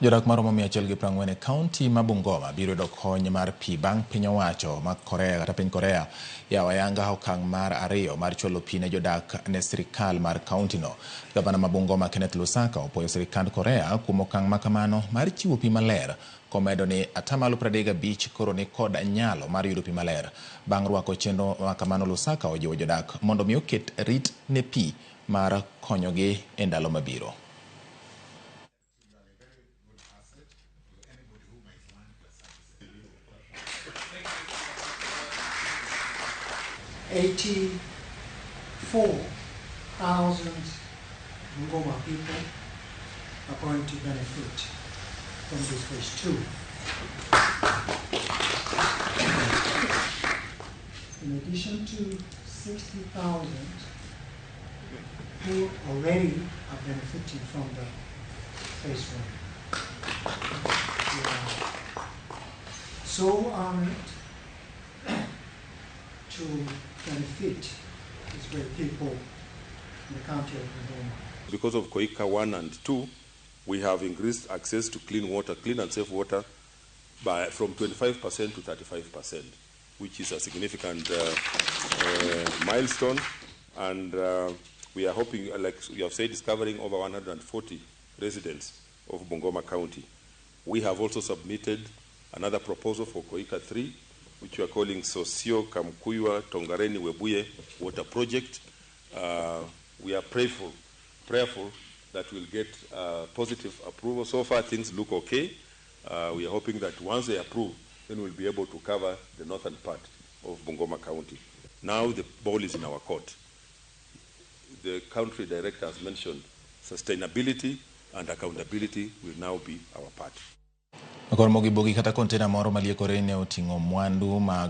Jodak maromo 140 e kaonti ma Bungoma biro yudo kony mar pi bang' piny owacho ma Korea kata piny Korea yawo ayanga okang' mar ariyo mar chulo pi ne jodak ne sirikal mar kaontino. Gavana ma Bungoma Kenneth Lusaka opwoyo sirikand Korea kuom okang' ma kamano mar chiwo pi maler, komedo ni 35% koro ni kod nyalo mar yudo pi maler. Bang' rwako chenro ma kamano, Lusaka ojiwo jodak mondo mi oket rit ne pi mar konyogi e ndalo mabiro. 84,000 Bungoma people are going to benefit from this phase 2. In addition to 60,000 who already are benefiting from the phase 1. We are so honored to benefit these great people in the county of Bungoma. Because of Koika 1 and 2, we have increased access to clean water, clean and safe water, from 25% to 35%, which is a significant milestone. And we are hoping, like you have said, is covering over 140 residents of Bungoma County. We have also submitted another proposal for Koika 3, which we are calling Sosio Kamkuywa Tongareni Webuye Water Project. We are prayerful that we'll get positive approval. So far, things look okay. We are hoping that once they approve, then we'll be able to cover the northern part of Bungoma County. Now the ball is in our court. The country director has mentioned sustainability and accountability will now be our part. Ramogi kata kontena moro maliekore ne oting'o mwandu mag